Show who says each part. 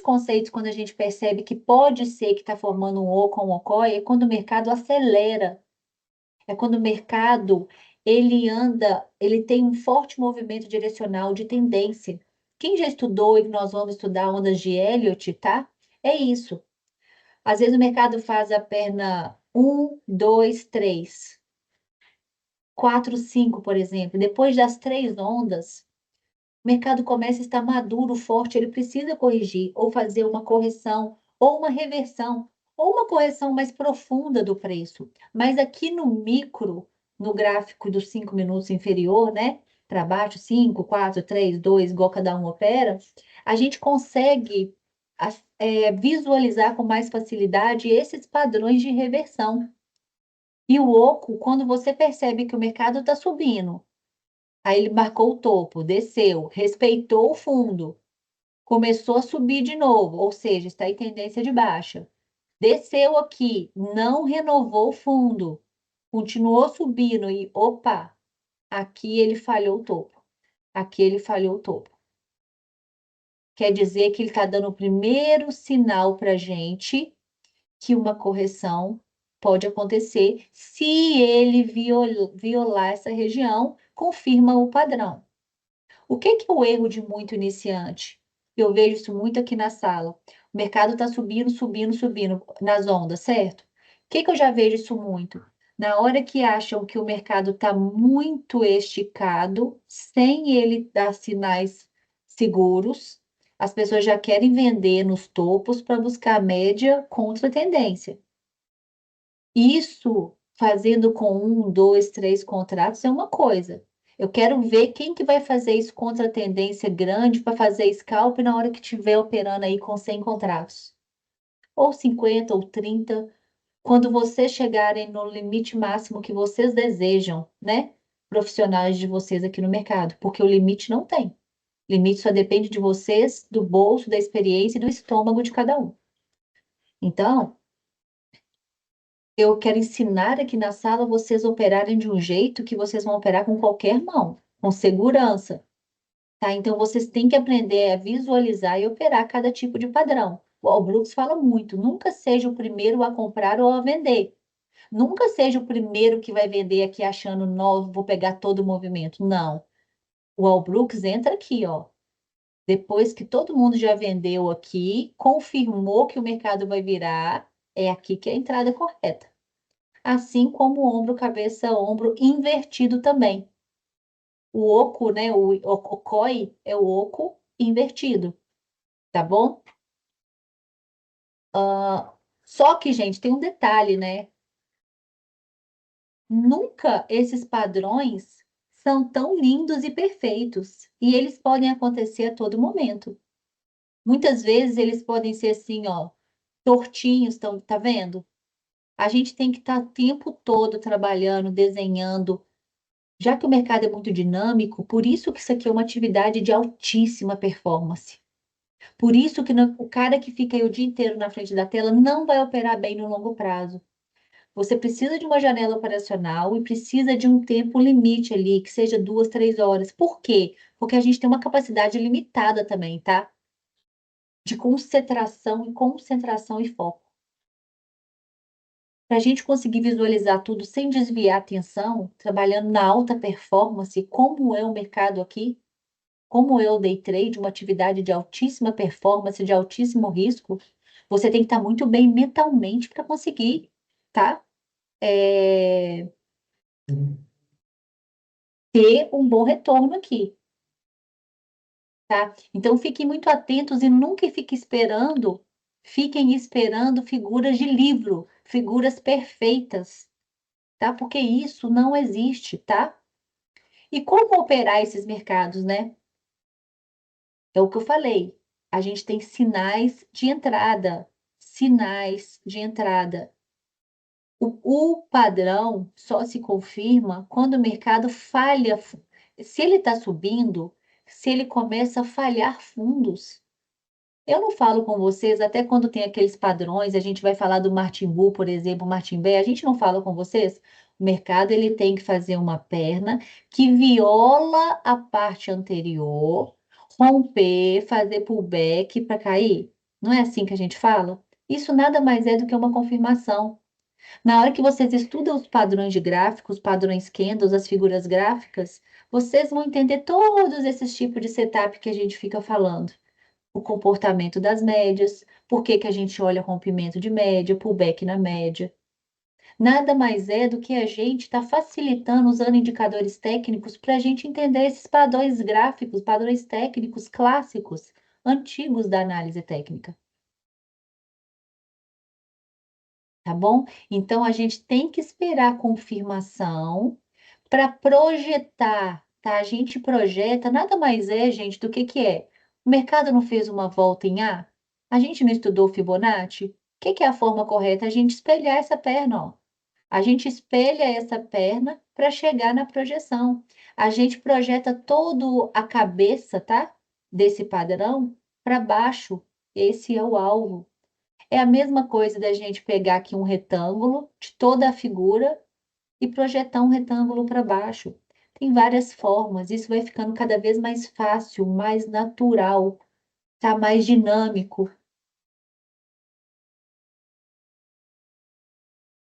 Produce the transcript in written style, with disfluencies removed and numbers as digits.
Speaker 1: conceitos, quando a gente percebe que pode ser que está formando um oco ou um ocói, é quando o mercado acelera. É quando o mercado, ele anda, ele tem um forte movimento direcional de tendência. Quem já estudou e nós vamos estudar ondas de Elliott, tá? É isso. Às vezes o mercado faz a perna 1, 2, 3, 4, 5, por exemplo. Depois das 3 ondas, o mercado começa a estar maduro, forte, ele precisa corrigir, ou fazer uma correção, ou uma reversão, ou uma correção mais profunda do preço. Mas aqui no micro, no gráfico dos 5 minutos inferior, né? Para baixo, 5, 4, 3, 2, igual cada um opera, a gente consegue visualizar com mais facilidade esses padrões de reversão. E o oco, quando você percebe que o mercado está subindo, aí ele marcou o topo, desceu, respeitou o fundo, começou a subir de novo, ou seja, está em tendência de baixa. Desceu aqui, não renovou o fundo, continuou subindo e, opa, aqui ele falhou o topo. Aqui ele falhou o topo. Quer dizer que ele está dando o primeiro sinal para a gente que uma correção pode acontecer se ele violar essa região, confirma o padrão. O que é o erro de muito iniciante? Eu vejo isso muito aqui na sala. O mercado está subindo, subindo, subindo nas ondas, certo? O que eu já vejo isso muito? Na hora que acham que o mercado está muito esticado, sem ele dar sinais seguros, as pessoas já querem vender nos topos para buscar a média contra a tendência. Isso, fazendo com 1, 2, 3 contratos, é uma coisa. Eu quero ver quem que vai fazer isso contra a tendência grande para fazer scalp na hora que estiver operando aí com 100 contratos. Ou 50 ou 30, quando vocês chegarem no limite máximo que vocês desejam, né? Profissionais de vocês aqui no mercado, porque o limite não tem. Limite só depende de vocês, do bolso, da experiência e do estômago de cada um. Então, eu quero ensinar aqui na sala vocês operarem de um jeito que vocês vão operar com qualquer mão, com segurança, tá? Então vocês têm que aprender a visualizar e operar cada tipo de padrão. O All Brooks fala muito, nunca seja o primeiro a comprar ou a vender. Nunca seja o primeiro que vai vender aqui achando, novo, vou pegar todo o movimento. Não. O All Brooks entra aqui, ó. Depois que todo mundo já vendeu aqui, confirmou que o mercado vai virar, é aqui que é a entrada correta. Assim como o ombro, cabeça, ombro invertido também. O oco, né? O ocói é o oco invertido, tá bom? Só que, gente, tem um detalhe, né? Nunca esses padrões são tão lindos e perfeitos. E eles podem acontecer a todo momento. Muitas vezes eles podem ser assim, ó, tortinhos, tá vendo? A gente tem que estar o tempo todo trabalhando, desenhando. Já que o mercado é muito dinâmico, por isso que isso aqui é uma atividade de altíssima performance. Por isso que o cara que fica aí o dia inteiro na frente da tela não vai operar bem no longo prazo. Você precisa de uma janela operacional e precisa de um tempo limite ali, que seja 2, 3 horas. Por quê? Porque a gente tem uma capacidade limitada também, tá? De concentração e foco. Para a gente conseguir visualizar tudo sem desviar a atenção, trabalhando na alta performance, como é o mercado aqui, como é o day trade, uma atividade de altíssima performance, de altíssimo risco, você tem que estar muito bem mentalmente para conseguir, tá? Ter um bom retorno aqui, tá? Então fiquem muito atentos e nunca fiquem esperando figuras de livro, figuras perfeitas, tá? Porque isso não existe, tá? E como operar esses mercados, né? É o que eu falei. A gente tem sinais de entrada. Sinais de entrada. O padrão só se confirma quando o mercado falha. Se ele está subindo, se ele começa a falhar fundos. Eu não falo com vocês, até quando tem aqueles padrões, a gente vai falar do Martin Bull, por exemplo, Martin Bay, a gente não fala com vocês. O mercado ele tem que fazer uma perna que viola a parte anterior, romper, fazer pullback para cair. Não é assim que a gente fala? Isso nada mais é do que uma confirmação. Na hora que vocês estudam os padrões de gráficos, padrões Candos, as figuras gráficas, vocês vão entender todos esses tipos de setup que a gente fica falando. O comportamento das médias, por que que a gente olha rompimento de média, pullback na média. Nada mais é do que a gente está facilitando usando indicadores técnicos para a gente entender esses padrões gráficos, padrões técnicos clássicos, antigos da análise técnica. Tá bom? Então a gente tem que esperar a confirmação para projetar, tá? A gente projeta, nada mais é, gente, do que é? O mercado não fez uma volta em A? A gente não estudou Fibonacci? O que é a forma correta? A gente espelhar essa perna, ó. A gente espelha essa perna para chegar na projeção. A gente projeta toda a cabeça, tá? Desse padrão para baixo. Esse é o alvo. É a mesma coisa da gente pegar aqui um retângulo de toda a figura e projetar um retângulo para baixo. Tem várias formas, isso vai ficando cada vez mais fácil, mais natural, tá mais dinâmico.